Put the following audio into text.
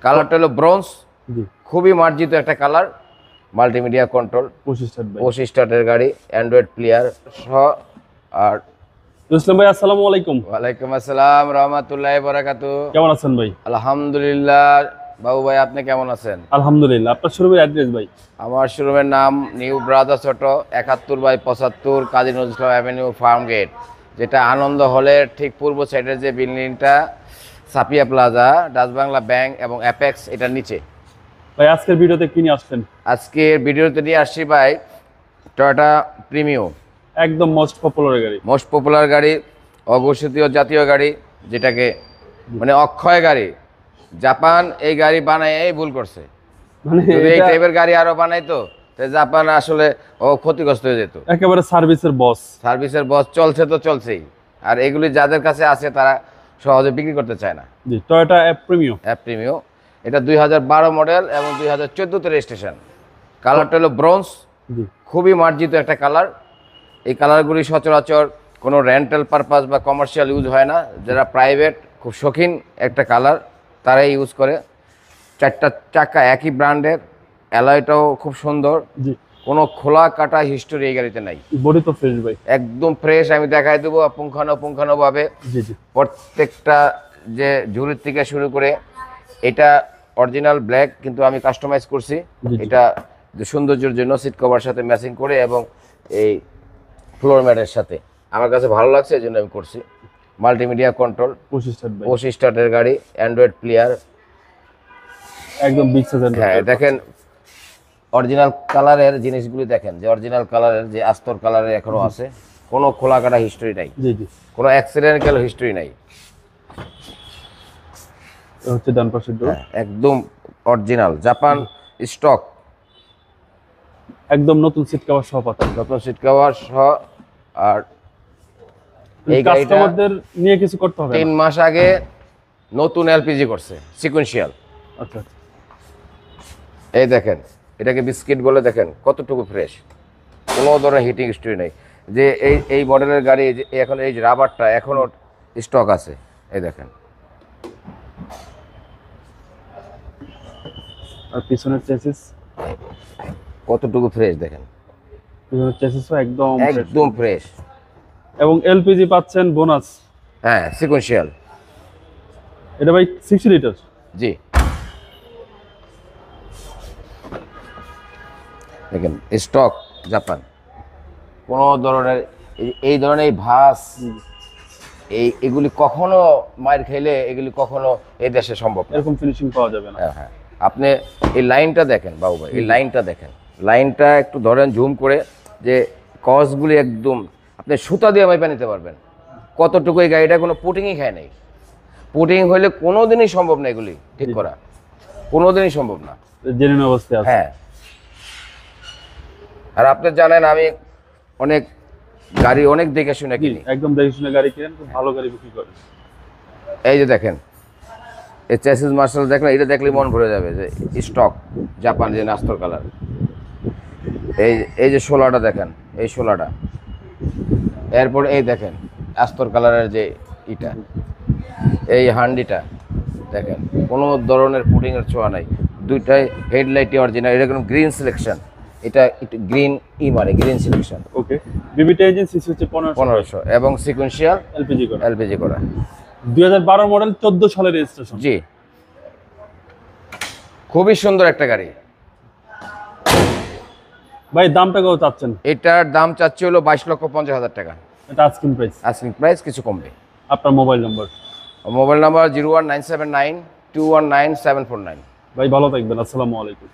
কালারটা হলো ব্রোঞ্জ, জি খুবই মার্জিত একটা কালার। মাল্টিমিডিয়া কন্ট্রোল, 25 স্টার্টের গাড়ি, অ্যান্ড্রয়েড প্লেয়ার সহ। আর ইসলাম ভাই, আসসালামু আলাইকুম। ওয়ালাইকুম আসসালাম রহমতুল্লাহি বারাকাতু। কেমন আছেন ভাই? আলহামদুলিল্লাহ। বাবু ভাই, আপনি কেমন আছেন? আলহামদুলিল্লাহ। আপনার শোরুমের অ্যাড্রেস ভাই? আমার শোরুমের নাম new brothers auto, 71/75 Kazi Nazrul Islam avenue, farm gate, যেটা আনন্দ হলের ঠিক পূর্ব সাইডের যে বিল্ডিংটা, Safia plaza, Dutch Bangla bank এবং অ্যাপেক্স, এটার নিচে। ভাই আজকের ভিডিওতে কি নিয়ে আসছেন? আজকের ভিডিওতে নিয়ে আসছি ভাই টয়োটা প্রিমিও, একদম মোস্ট পপুলার গাড়ি। মোস্ট পপুলার গাড়ি, অঘোষিত জাতীয় গাড়ি, যেটাকে মানে অক্ষয় গাড়ি। জাপান এই গাড়ি বানায় ভুল করছে। মানে যদি এই টাইপের গাড়ি আরো বানাইতো, তাহলে জাপান আসলে ক্ষতিগ্রস্ত হয়ে যেত। একেবারে সার্ভিসের বস। সার্ভিসের বস, চলছে তো চলছেই। আর এগুলি যাদের কাছে আছে তারা সহজে বিক্রি করতে চায় না। জি, টয়োটা প্রিমিও। প্রিমিও, এটা 2012 মডেল এবং 2014 তে রেজিস্ট্রেশন। কালারটা হলো ব্রোঞ্জ, জি খুবই মার্জিত একটা কালার। এই কালারগুলি সচরাচর কোনো রেন্টাল পারপাস বা কমার্শিয়াল ইউজ হয় না। যারা প্রাইভেট খুব শৌখিন একটা কালার, তারাই ইউজ করে। চারটা চাকা একই ব্র্যান্ডের, অ্যালয়টাও খুব সুন্দর। জি, কোনো খোলা কাটা হিস্টোরি এই গাড়িতে নাই। বডি তো ফ্রেশ ভাই। একদম ফ্রেশ। আমি দেখাই দেবো পুঙ্খানুপুঙ্খানুভাবে জি জি প্রত্যেকটা, যে ঝুড়ির থেকে শুরু করে। এটা অরিজিনাল ব্ল্যাক, কিন্তু আমি কাস্টমাইজ করছি জি, জি। এটা যে সৌন্দর্যের জন্য, সিট কভার সাথে ম্যাচিং করে এবং এই ফ্লোর ম্যাটের সাথে আমার কাছে ভালো লাগছে, এই জন্য আমি করছি। মাল্টিমিডিয়া কন্ট্রোল, 25 স্টার্টের গাড়ি, অ্যান্ড্রয়েড প্লেয়ার, একদম বিগ সাইজ। হ্যাঁ দেখেন অরিজিনাল কালারের জিনিসগুলি দেখেন, যে অরিজিনাল কালারের যে আস্তর কালারের এখনো আছে। কোনো খোলা কাটা হিস্টরি নাই, জি জি। কোনো অ্যাক্সিডেন্টাল হিস্টরি নাই। এটা হচ্ছে ডান পাশের ডোর। একদম অরিজিনাল জাপান স্টক, একদম নতুন সিট কভার সহ পাতা। নতুন সিট কভার সহ। আর এই গাড়িটা কাস্টমারদের নিয়ে কিছু করতে হবে 3 মাস আগে নতুন এলপিজি করছে, সিকোয়েন্সিয়াল। আচ্ছা, এই দেখেন, এটাকে বিস্কিট বলে, দেখেন কতটুকু ফ্রেশ, কোনো ধরনের হিটিং হিস্টরি নেই। যে এই মডেলের গাড়ি যে এখন এই যে রাবারটা এখনও স্টক আছে, এই দেখেন। আর পিছনের চেসিস, কতটুকু ফ্রেশ দেখেন, পিছনের চেসিসও একদম একদম ফ্রেশ। এবং এলপিজি পাচ্ছেন বোনাস। হ্যাঁ, সিকোয়েন্সিয়াল। এটা ভাই 60 লিটার। জি, দেখেন স্টক জাপান। কোনো ধরনের এই ধরনের এই ভাস, এগুলি কখনো মার খেলে এগুলি কখনো এই দেশে সম্ভব না। এরকম ফিনিশিং পাওয়া যাবে না। হ্যাঁ হ্যাঁ, আপনি এই লাইনটা দেখেন বাবু ভাই, এই লাইনটা দেখেন, লাইনটা একটু ধরেন জুম করে, যে কসগুলি একদম আপনি সুতা দিয়ে মাইপা নিতে পারবেন কতটুকু। এই গাড়িটা কোনো পুটিংই খায় নাই। পুটিং হইলে কোনো দিনই সম্ভব না এগুলি ঠিক করা, কোনো দিনই সম্ভব না। জেনুইন অবস্থায় আছে। হ্যাঁ, আর আপনি জানেন আমি অনেক গাড়ি অনেক দেখে শুনে কিনি। একদম দেখে শুনে গাড়ি কিনেন, খুব ভালো গাড়ি বিক্রি করেন। এই যে দেখেন, এই চ্যাসিস মার্শাল দেখলে, এটা দেখলে মন ভরে যাবে যে স্টক জাপান, যে নাস্তর কালার। এই যে শোলাটা দেখেন, এই শোলাটা। এরপর এই দেখেন আস্তর কালারের যে ইটা, এই হান্ডিটা দেখেন, কোনো ধরনের পুডিংয়ের ছোঁয়া নাই। দুইটাই হেডলাইটই অরিজিনাল। এটা কোনো গ্রিন সিলেকশন, এটা একটু গ্রিন মানে গ্রিন সিলেকশন। ওকে, বিবিটি ইঞ্জিন, সিসি হচ্ছে 1500 এবং সিকোয়েন্সিয়াল এলপিজি করা। 2012 মডেল, 14 সালের রেজিস্ট্রেশন। জি, খুবই সুন্দর একটা গাড়ি। ভাই দামটা কত চাচ্ছেন? এটার দাম চাচ্ছি হলো 22,50,000 টাকা। এটা আস্কিং প্রাইস। আস্কিং প্রাইস, কিছু কমবে। আপনার মোবাইল নম্বর? Mobile number 01979219749। ভাই ভালো থাকবেন, আসসালামু আলাইকুম।